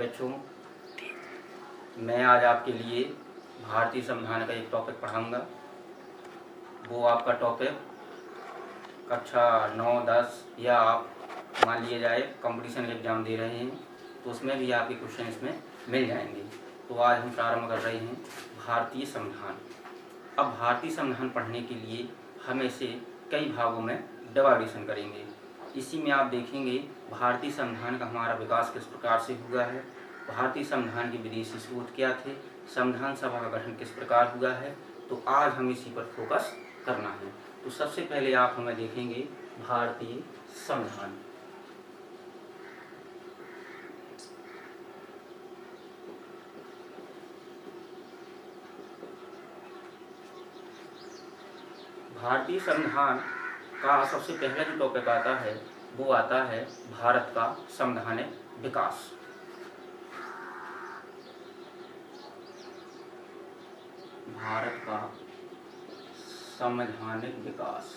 बच्चों, मैं आज आपके लिए भारतीय संविधान का एक टॉपिक पढ़ाऊंगा। वो आपका टॉपिक कक्षा 9, 10 या आप मान लिया जाए कंपटीशन एग्जाम दे रहे हैं तो उसमें भी आपके क्वेश्चन इसमें मिल जाएंगे। तो आज हम प्रारंभ कर रहे हैं भारतीय संविधान। अब भारतीय संविधान पढ़ने के लिए हम इसे कई भागों में डिवाइडेशन करेंगे। इसी में आप देखेंगे भारतीय संविधान का हमारा विकास किस प्रकार से हुआ है, भारतीय संविधान के विदेशी स्रोत क्या थे, संविधान सभा का गठन किस प्रकार हुआ है। तो आज हम इसी पर फोकस करना है। तो सबसे पहले आप हमें देखेंगे भारतीय संविधान। भारतीय संविधान का सबसे पहला जो टॉपिक आता है वो आता है भारत का संवैधानिक विकास। भारत का संवैधानिक विकास।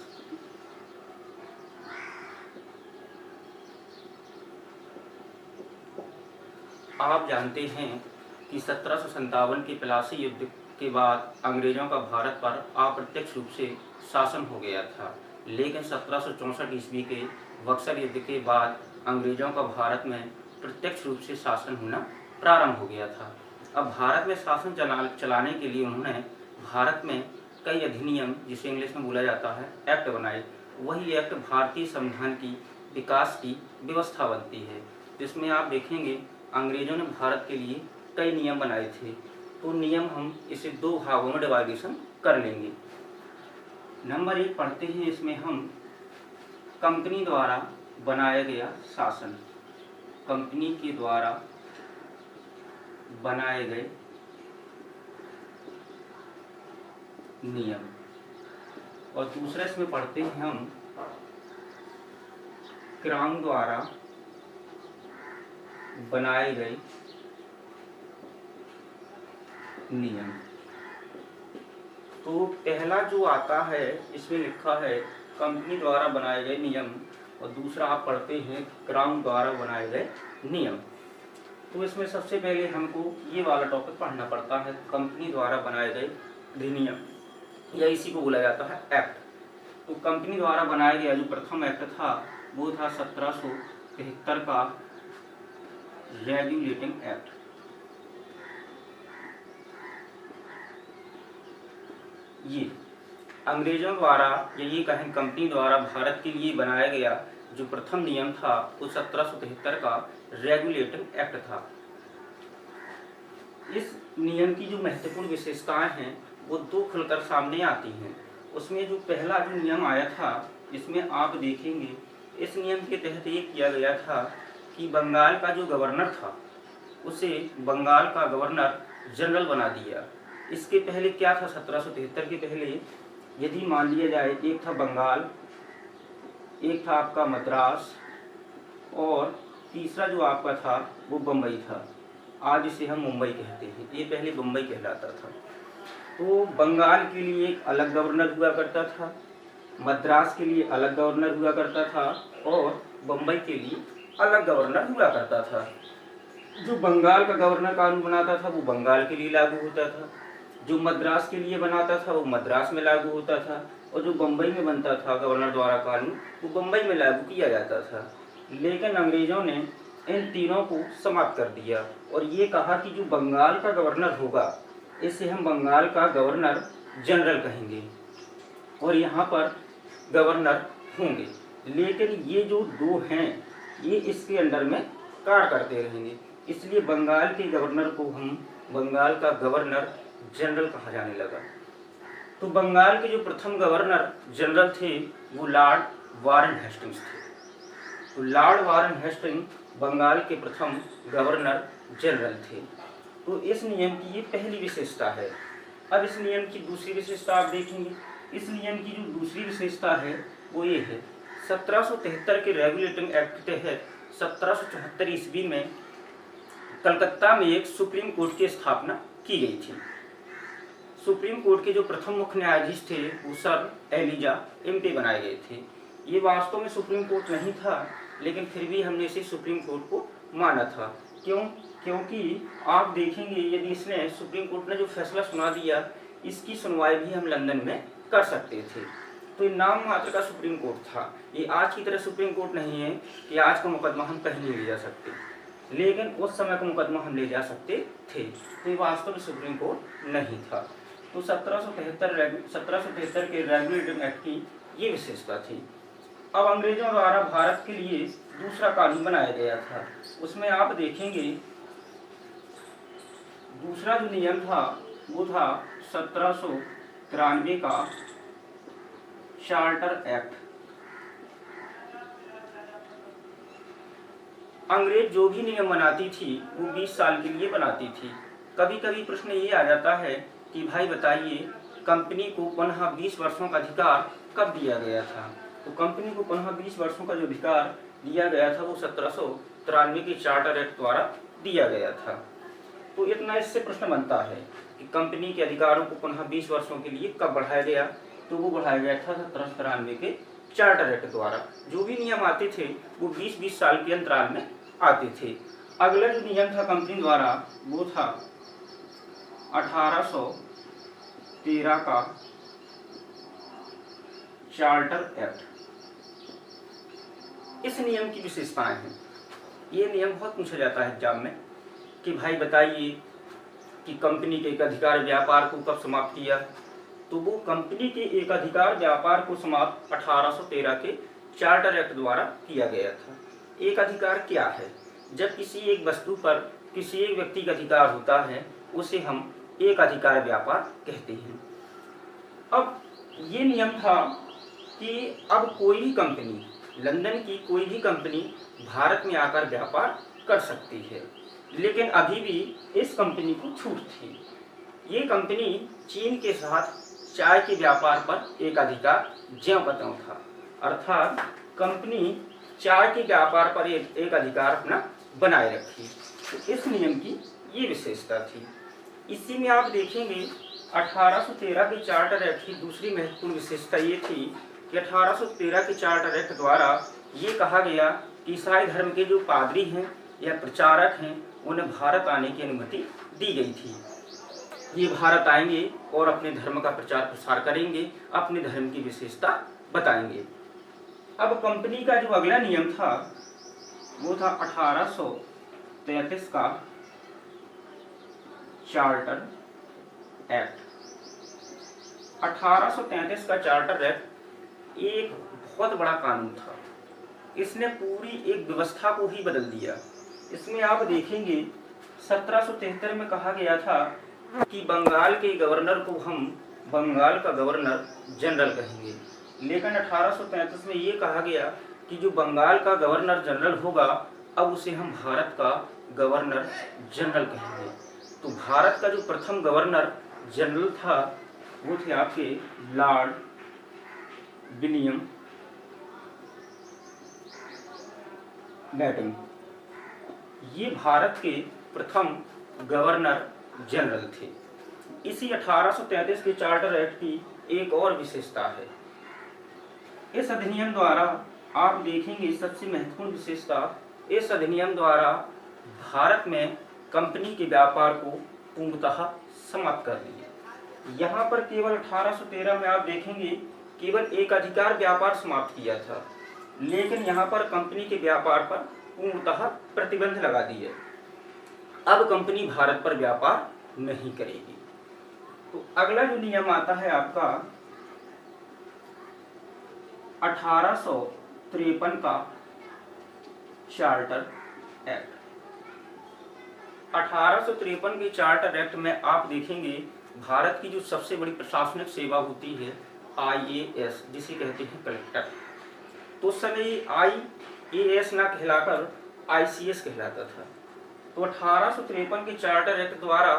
आप जानते हैं कि 1757 के प्लासी युद्ध के बाद अंग्रेजों का भारत पर अप्रत्यक्ष रूप से शासन हो गया था, लेकिन 1764 ईस्वी के बक्सर युद्ध के बाद अंग्रेजों का भारत में प्रत्यक्ष रूप से शासन होना प्रारंभ हो गया था। अब भारत में शासन चलाने के लिए उन्होंने भारत में कई अधिनियम, जिसे इंग्लिश में बोला जाता है एक्ट, बनाए। वही एक्ट भारतीय संविधान की विकास की व्यवस्था बनती है, जिसमें आप देखेंगे अंग्रेजों ने भारत के लिए कई नियम बनाए थे। तो नियम हम इसे दो भागों में डिवाइडेशन कर लेंगे। नंबर 1 पढ़ते हैं, इसमें हम कंपनी द्वारा बनाया गया शासन, कंपनी के द्वारा बनाए गए नियम। और दूसरा इसमें पढ़ते हैं हम क्राउन द्वारा बनाए गए नियम। तो पहला जो आता है इसमें लिखा है कंपनी द्वारा बनाए गए नियम, और दूसरा आप पढ़ते हैं क्राउन द्वारा बनाए गए नियम। तो इसमें सबसे पहले हमको ये वाला टॉपिक पढ़ना पड़ता है, कंपनी द्वारा बनाए गए अधिनियम, या इसी को बोला जाता है एक्ट। तो कंपनी द्वारा बनाया गया जो प्रथम एक्ट था वो था 1773 का रेगुलेटिंग एक्ट। ये अंग्रेजों द्वारा, या ये कहें कंपनी द्वारा भारत के लिए बनाया गया जो प्रथम नियम था वो 1773 का रेगुलेटिंग एक्ट था। इस नियम की जो महत्वपूर्ण विशेषताएं हैं वो दो खुलकर सामने आती हैं। उसमें जो पहला जो नियम आया था, इसमें आप देखेंगे इस नियम के तहत ये किया गया था कि बंगाल का जो गवर्नर था उसे बंगाल का गवर्नर जनरल बना दिया। इसके पहले क्या था, 1773 के पहले यदि मान लिया जाए एक था बंगाल, एक था आपका मद्रास, और तीसरा जो आपका था वो बम्बई था। आज इसे हम मुंबई कहते हैं, ये पहले बम्बई कहलाता था। तो बंगाल के लिए एक अलग गवर्नर हुआ करता था, मद्रास के लिए अलग गवर्नर हुआ करता था, और बम्बई के लिए अलग गवर्नर हुआ करता था। जो बंगाल का गवर्नर कानून बनाता था वो बंगाल के लिए लागू होता था, जो मद्रास के लिए बनाता था वो मद्रास में लागू होता था, और जो बम्बई में बनता था गवर्नर द्वारा कानून वो बम्बई में लागू किया जाता था। लेकिन अंग्रेजों ने इन तीनों को समाप्त कर दिया और ये कहा कि जो बंगाल का गवर्नर होगा इसे हम बंगाल का गवर्नर जनरल कहेंगे, और यहाँ पर गवर्नर होंगे। लेकिन ये जो दो हैं ये इसके अंडर में कार्य करते रहेंगे, इसलिए बंगाल के गवर्नर को हम बंगाल का गवर्नर जनरल कहा जाने लगा। तो बंगाल के जो प्रथम गवर्नर जनरल थे वो लॉर्ड वारेन हेस्टिंग्स थे। तो लॉर्ड वारेन हेस्टिंग्स बंगाल के प्रथम गवर्नर जनरल थे। तो इस नियम की ये पहली विशेषता है। अब इस नियम की दूसरी विशेषता आप देखेंगे। इस नियम की जो दूसरी विशेषता है वो ये है, 1773 के रेगुलेटिंग एक्ट के तहत 1774 ईस्वी में कलकत्ता में एक सुप्रीम कोर्ट की स्थापना की गई थी। सुप्रीम कोर्ट के जो प्रथम मुख्य न्यायाधीश थे वो सर एलिजा एम्टे बनाए गए थे। ये वास्तव में सुप्रीम कोर्ट नहीं था, लेकिन फिर भी हमने इसे सुप्रीम कोर्ट को माना था। क्यों? क्योंकि आप देखेंगे यदि इसने सुप्रीम कोर्ट ने जो फैसला सुना दिया, इसकी सुनवाई भी हम लंदन में कर सकते थे। तो ये नाम मात्र का सुप्रीम कोर्ट था। ये आज की तरह सुप्रीम कोर्ट नहीं है कि आज का मुकदमा हम कहीं नहीं ले जा सकते, लेकिन उस समय का मुकदमा हम ले जा सकते थे। तो ये वास्तव में सुप्रीम कोर्ट नहीं था। तो 1773 के रेगुलेटिव एक्ट की ये विशेषता थी। अब अंग्रेजों द्वारा भारत के लिए दूसरा कानून बनाया गया था। उसमें आप देखेंगे दूसरा जो नियम था वो था 1793 का चार्टर एक्ट। अंग्रेज जो भी नियम बनाती थी वो 20 साल के लिए बनाती थी। कभी कभी प्रश्न ये आ जाता है कि भाई बताइए, कंपनी को पुनः 20 वर्षों का अधिकार कब दिया गया था? तो कंपनी को पुनः 20 वर्षों का जो अधिकार दिया गया था वो 1793 के चार्टर एक्ट द्वारा दिया गया था। तो इतना इससे प्रश्न बनता है कि कंपनी के अधिकारों को पुनः 20 वर्षों के लिए कब बढ़ाया गया? तो वो बढ़ाया गया था 1793 के चार्टर एक्ट द्वारा। जो भी नियम आते थे वो 20-20 साल के अंतराल में आते थे। अगला जो नियम था कंपनी द्वारा वो था 1813 का चार्टर एक्ट। इस नियम की विशेषताएं हैं। ये नियम बहुत पूछा जाता है एग्जाम में कि भाई बताइए कि कंपनी के एक अधिकार व्यापार को कब समाप्त किया? तो वो कंपनी के एक अधिकार व्यापार को समाप्त 1813 के चार्टर एक्ट द्वारा किया गया था। एक अधिकार क्या है? जब किसी एक वस्तु पर किसी एक व्यक्ति का अधिकार होता है उसे हम एक अधिकार व्यापार कहते हैं। अब ये नियम था कि अब कोई भी कंपनी, लंदन की कोई भी कंपनी भारत में आकर व्यापार कर सकती है, लेकिन अभी भी इस कंपनी को छूट थी। ये कंपनी चीन के साथ चाय के व्यापार पर एक अधिकार ज्यों का त्यों था, अर्थात कंपनी चाय के व्यापार पर एक अधिकार अपना बनाए रखी। तो इस नियम की ये विशेषता थी। इसी में आप देखेंगे 1813 के चार्टर एक्ट की दूसरी महत्वपूर्ण विशेषता ये थी कि 1813 के चार्टर एक्ट द्वारा ये कहा गया कि ईसाई धर्म के जो पादरी हैं या प्रचारक हैं उन्हें भारत आने की अनुमति दी गई थी। ये भारत आएंगे और अपने धर्म का प्रचार प्रसार करेंगे, अपने धर्म की विशेषता बताएंगे। अब कंपनी का जो अगला नियम था वो था 1833 का चार्टर एक्ट। 1833 का चार्टर एक्ट एक बहुत बड़ा कानून था। इसने पूरी एक व्यवस्था को ही बदल दिया। इसमें आप देखेंगे 1773 में कहा गया था कि बंगाल के गवर्नर को हम बंगाल का गवर्नर जनरल कहेंगे, लेकिन 1833 में ये कहा गया कि जो बंगाल का गवर्नर जनरल होगा अब उसे हम भारत का गवर्नर जनरल कहेंगे। तो भारत का जो प्रथम गवर्नर जनरल था वो थे आपके लॉर्ड विलियम बेंटिंक। ये भारत के प्रथम गवर्नर जनरल थे। इसी 1833 के चार्टर एक्ट की एक और विशेषता है। इस अधिनियम द्वारा आप देखेंगे सबसे महत्वपूर्ण विशेषता, इस अधिनियम द्वारा भारत में कंपनी के व्यापार को पूर्णतः समाप्त कर दिया। यहाँ पर केवल 1813 में आप देखेंगे केवल एक अधिकार व्यापार समाप्त किया था, लेकिन यहाँ पर कंपनी के व्यापार पर पूर्णतः प्रतिबंध लगा दिया। अब कंपनी भारत पर व्यापार नहीं करेगी। तो अगला जो नियम आता है आपका 1853 का चार्टर एक्ट। 1853 के चार्टर एक्ट में आप देखेंगे भारत की जो सबसे बड़ी प्रशासनिक सेवा होती है IAS, जिसे कहते हैं कलेक्टर, तो उस समय IAS ना कहलाकर ICS कहलाता था। तो 1853 के चार्टर एक्ट द्वारा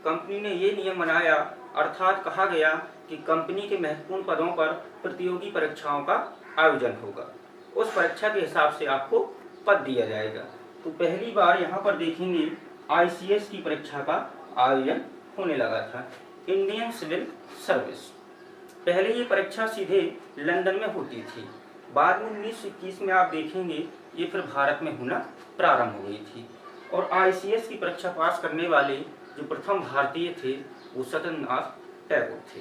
कंपनी ने ये नियम बनाया, अर्थात कहा गया कि कंपनी के महत्वपूर्ण पदों पर प्रतियोगी परीक्षाओं का आयोजन होगा। उस परीक्षा के हिसाब से आपको पद दिया जाएगा। तो पहली बार यहाँ पर देखेंगे ICS की परीक्षा का आयोजन होने लगा था, इंडियन सिविल सर्विस। पहले ये परीक्षा सीधे लंदन में होती थी, बाद में 1921 में आप देखेंगे ये फिर भारत में होना प्रारंभ हो गई थी। और ICS की परीक्षा पास करने वाले जो प्रथम भारतीय थे वो सत्येंद्रनाथ टैगोर थे।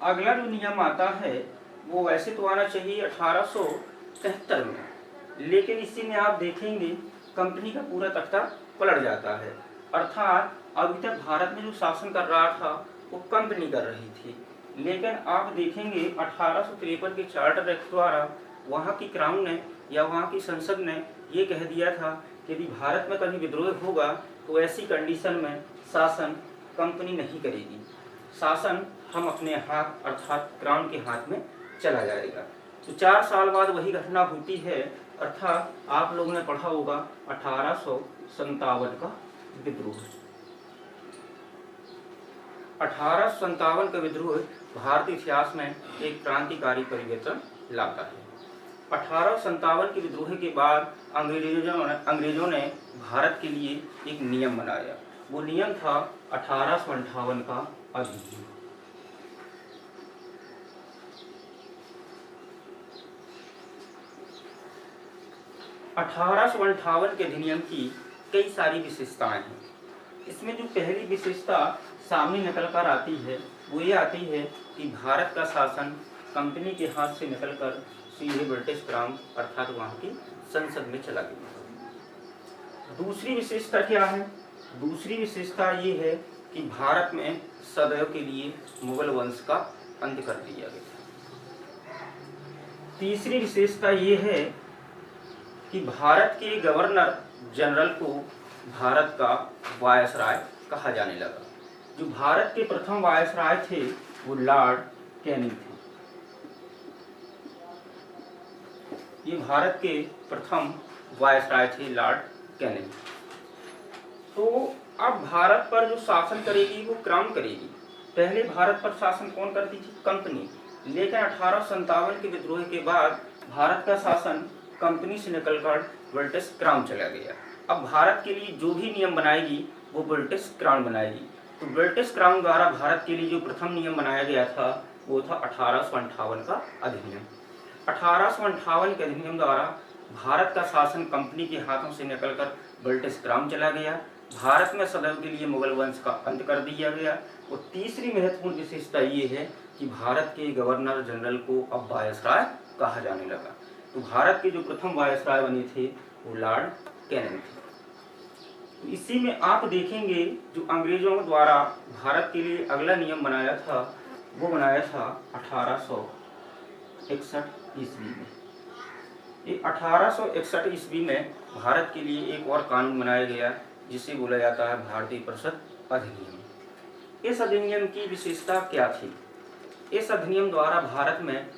अगला जो नियम आता है वो वैसे तो आना चाहिए 1873 में, लेकिन इसी में आप देखेंगे कंपनी का पूरा तख्ता पलट जाता है। अर्थात अभी तक भारत में जो शासन कर रहा था वो कंपनी कर रही थी, लेकिन आप देखेंगे 1853 के चार्टर एक्ट द्वारा वहाँ की क्राउन ने या वहाँ की संसद ने ये कह दिया था कि यदि भारत में कभी विद्रोह होगा तो ऐसी कंडीशन में शासन कंपनी नहीं करेगी, शासन हम अपने हाथ अर्थात क्राउन के हाथ में चला जाएगा। तो 4 साल बाद वही घटना होती है, अर्थात आप लोगों ने पढ़ा होगा 1857 का विद्रोह। 1857 का विद्रोह भारतीय इतिहास में एक क्रांतिकारी परिवर्तन लाता है। 1857 के विद्रोह के बाद अंग्रेजों ने भारत के लिए एक नियम बनाया। वो नियम था 1858 का अधिनियम। 1858 के अधिनियम की कई सारी विशेषताएं हैं। इसमें जो पहली विशेषता सामने निकल कर आती है वो ये आती है कि भारत का शासन कंपनी के हाथ से निकलकर सीधे ब्रिटिश क्राउन अर्थात वहाँ की संसद में चला गया। दूसरी विशेषता क्या है? दूसरी विशेषता ये है कि भारत में सदैव के लिए मुगल वंश का अंत कर दिया गया। तीसरी विशेषता ये है कि भारत के गवर्नर जनरल को भारत का वायसराय कहा जाने लगा। जो भारत के प्रथम वायसराय थे वो लॉर्ड कैनिंग थे। ये भारत के प्रथम वायसराय थे लॉर्ड कैनिंग। तो अब भारत पर जो शासन करेगी वो क्राउन करेगी। पहले भारत पर शासन कौन करती थी? कंपनी। लेकिन 1857 के विद्रोह के बाद भारत का शासन कंपनी से निकलकर ब्रिटिश क्राउन चला गया। अब भारत के लिए जो भी नियम बनाएगी वो ब्रिटिश क्राउन बनाएगी। तो ब्रिटिश क्राउन द्वारा भारत के लिए जो प्रथम नियम बनाया गया था वो था 1858 का अधिनियम। 1858 के अधिनियम द्वारा भारत का शासन कंपनी के हाथों से निकलकर ब्रिटिश क्राउन चला गया। भारत में सदैव के लिए मुगल वंश का अंत कर दिया गया। और तीसरी महत्वपूर्ण विशेषता ये है कि भारत के गवर्नर जनरल को अब वायसराय कहा जाने लगा। तो भारत के जो प्रथम वायसराय बने थे वो लॉर्ड कैनिंग थे। तो इसी में आप देखेंगे जो अंग्रेजों द्वारा भारत के लिए अगला नियम बनाया था वो बनाया था 1861 ईस्वी में। ये 1861 ईस्वी में भारत के लिए एक और कानून बनाया गया जिसे बोला जाता है भारतीय परिषद अधिनियम। इस अधिनियम की विशेषता क्या थी? इस अधिनियम द्वारा भारत में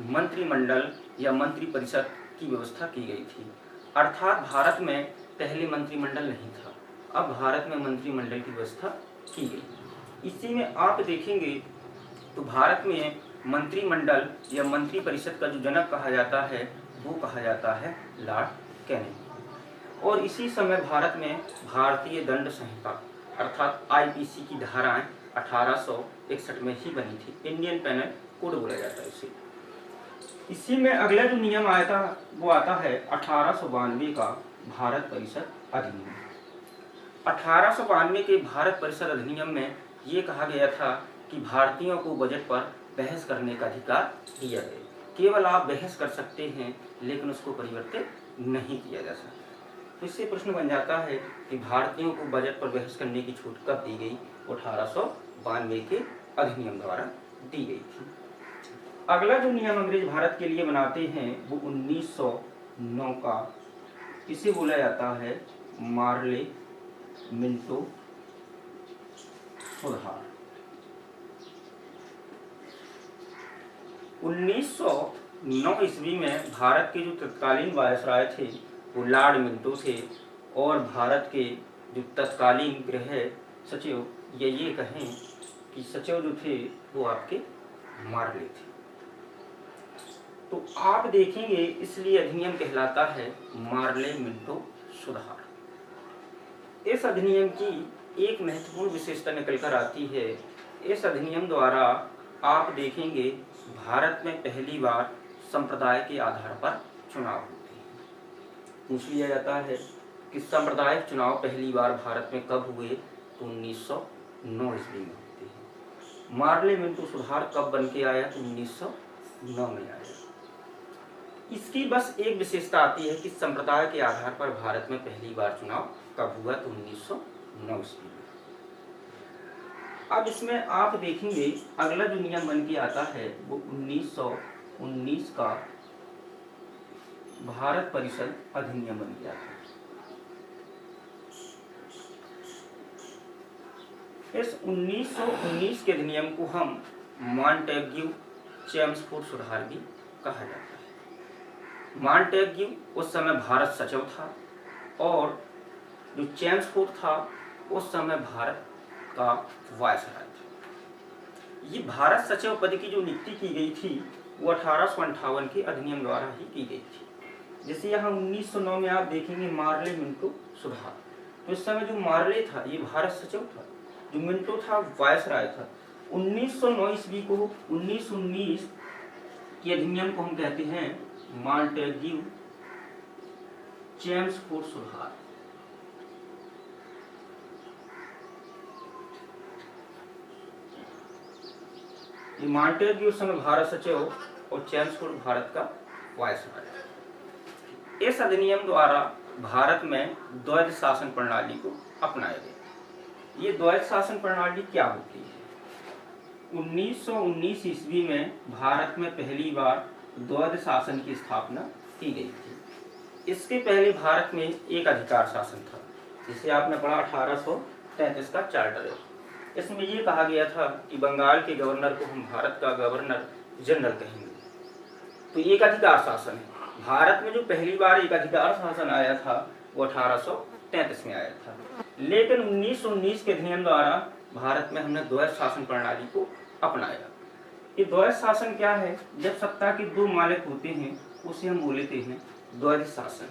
मंत्रिमंडल या मंत्री परिषद की व्यवस्था की गई थी। अर्थात भारत में पहले मंत्रिमंडल नहीं था, अब भारत में मंत्रिमंडल की व्यवस्था की गई। इसी में आप देखेंगे तो भारत में मंत्रिमंडल या मंत्री परिषद का जो जनक कहा जाता है वो कहा जाता है लॉर्ड कैनिंग। और इसी समय भारत में भारतीय दंड संहिता अर्थात IPC की धाराएं 1861 में ही बनी थी। इंडियन पेनल कोड बोला जाता है इसे। इसी में अगला जो नियम आया था वो आता है 1892 का भारत परिषद अधिनियम। 1892 के भारत परिषद अधिनियम में ये कहा गया था कि भारतीयों को बजट पर बहस करने का अधिकार दिया गया। केवल आप बहस कर सकते हैं लेकिन उसको परिवर्तित नहीं किया जा सकता। तो इससे प्रश्न बन जाता है कि भारतीयों को बजट पर बहस करने की छूट कब दी गई? 1892 के अधिनियम द्वारा दी गई थी। अगला जो नियम अंग्रेज भारत के लिए बनाते हैं वो 1909 का, इसे बोला जाता है मार्ले मिंटो सुधार। 1909 ईस्वी में भारत के जो तत्कालीन वायसराय थे वो लॉर्ड मिंटो थे और भारत के जो तत्कालीन गृह सचिव या ये कहें कि सचिव जो थे वो आपके मार्ले थे। तो आप देखेंगे इसलिए अधिनियम कहलाता है मार्ले मिंटो सुधार। इस अधिनियम की एक महत्वपूर्ण विशेषता निकल कर आती है। इस अधिनियम द्वारा आप देखेंगे भारत में पहली बार संप्रदाय के आधार पर चुनाव होते हैं। पूछ लिया जाता है कि सांप्रदायिक चुनाव पहली बार भारत में कब हुए, तो 1909 ईस्वी में होते हैं। पार्लियामेंट सुधार कब बन के आया, तो 1909 में आया। इसकी बस एक विशेषता आती है कि संप्रदाय के आधार पर भारत में पहली बार चुनाव कब हुआ, तो 1909 ईस्वी में। अब इसमें आप देखेंगे अगला जो नियम बन के आता है वो 1919 का भारत परिषद अधिनियम बन गया था। इस 1919 के अधिनियम को हम मॉन्टेग्यू चेम्सफोर्ड सुधार भी कहा जाता है। मॉन्टेग्यू उस समय भारत सचिव था और जो चेम्सफोर्ड था उस समय भारत का वायसराय था। ये भारत सचिव पद की जो नियुक्ति की गई थी वो 1858 के अधिनियम द्वारा ही की गई थी। जैसे यहाँ 1909 में आप देखेंगे मार्ले मिंटो सुधार, तो इस समय जो मार्ले था ये भारत सचिव था, जो मिंटो था वायसराय था। 1909 ईस्वी को 1919 के अधिनियम को हम कहते हैं मॉन्टेग्यू चेम्सफोर्ड सुधार। ये मॉन्टेग्यू उस समय भारत सचिव और चेम्सफोर्ड भारत का वायसराय। इस अधिनियम द्वारा भारत में द्वैध शासन प्रणाली को अपनाया गया। ये द्वैध शासन प्रणाली क्या होती है? 1919 ईस्वी में भारत में पहली बार द्वैध शासन की स्थापना की गई थी। इसके पहले भारत में एक अधिकार शासन था, जिसे आपने पढ़ा 1833 का चार्टर है। इसमें ये कहा गया था कि बंगाल के गवर्नर को हम भारत का गवर्नर जनरल कहेंगे। तो एक अधिकार शासन है। भारत में जो पहली बार एक अधिकार शासन आया था वो 1833 में आया था। लेकिन 1919 के अधिनियम द्वारा भारत में हमने द्वैध शासन प्रणाली को अपनाया। ये द्वैध शासन क्या है? जब सत्ता के दो मालिक होते हैं उसे हम बोलते हैं द्वैध शासन।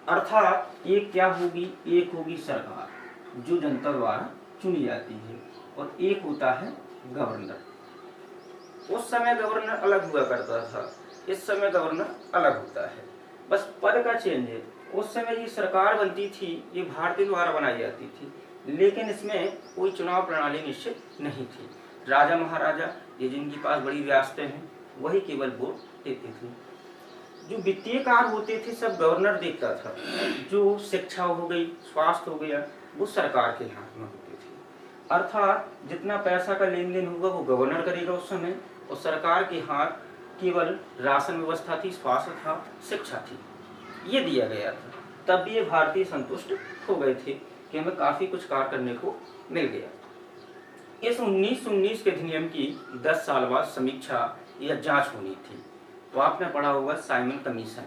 अर्थात एक क्या होगी, एक होगी सरकार जो जनता द्वारा चुनी जाती है और एक होता है गवर्नर। उस समय गवर्नर अलग हुआ करता था, इस समय गवर्नर अलग होता है, बस पद का चेंज है। उस समय ये सरकार बनती थी, ये भारतीय द्वारा बनाई जाती थी, लेकिन इसमें कोई चुनाव प्रणाली निश्चित नहीं थी। राजा महाराजा ये जिनके पास बड़ी रियासतें हैं वही केवल वोट देते थे। जो वित्तीय कार्य होते थे सब गवर्नर देखता था। जो शिक्षा हो गई, स्वास्थ्य हो गया, वो सरकार के हाथ में होते थे। अर्थात जितना पैसा का लेन देन होगा वो गवर्नर करेगा उस समय, और सरकार के हाथ केवल राशन व्यवस्था थी, स्वास्थ्य था, शिक्षा थी, ये दिया गया था। तब भी ये भारतीय संतुष्ट हो गए थे कि हमें काफ़ी कुछ कार्य करने को मिल गया। इस 1919 के अधिनियम की 10 साल बाद समीक्षा या जांच होनी थी। तो आपने पढ़ा होगा साइमन कमीशन,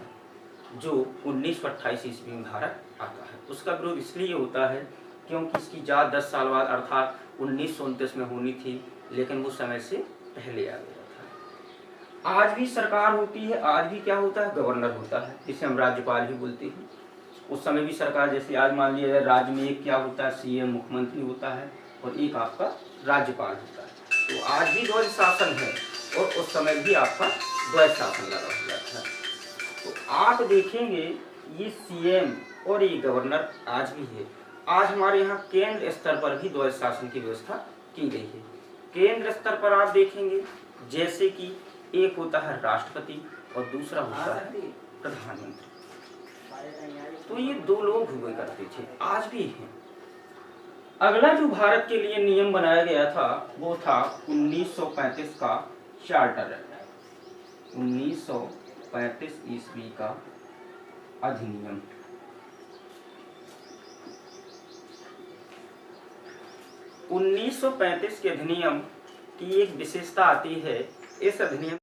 जो 1928 ईस्वी में भारत आता है। उसका विरोध इसलिए होता है क्योंकि इसकी जांच 10 साल बाद अर्थात 1929 में होनी थी, लेकिन वो समय से पहले आ गया था। आज भी सरकार होती है, आज भी क्या होता है, गवर्नर होता है, जिसे हम राज्यपाल भी बोलते हैं। उस समय भी सरकार, जैसे आज मान लिया जाए राज्य में एक क्या होता है, सीएम मुख्यमंत्री होता है और एक आपका राज्यपाल होता है। तो आज भी द्वैध शासन है और उस समय भी आपका द्वैध शासन लगा हुआ था। तो आप देखेंगे ये सीएम और ये गवर्नर आज भी है। आज हमारे यहाँ केंद्र स्तर पर भी द्वैध शासन की व्यवस्था की गई है। केंद्र स्तर पर आप देखेंगे जैसे कि एक होता है राष्ट्रपति और दूसरा होता है प्रधानमंत्री। तो ये दो लोग हुए करते थे, आज भी हैं। अगला जो भारत के लिए नियम बनाया गया था वो था 1935 का चार्टर एक्ट, 1935 ईस्वी का अधिनियम। 1935 के अधिनियम की एक विशेषता आती है। इस अधिनियम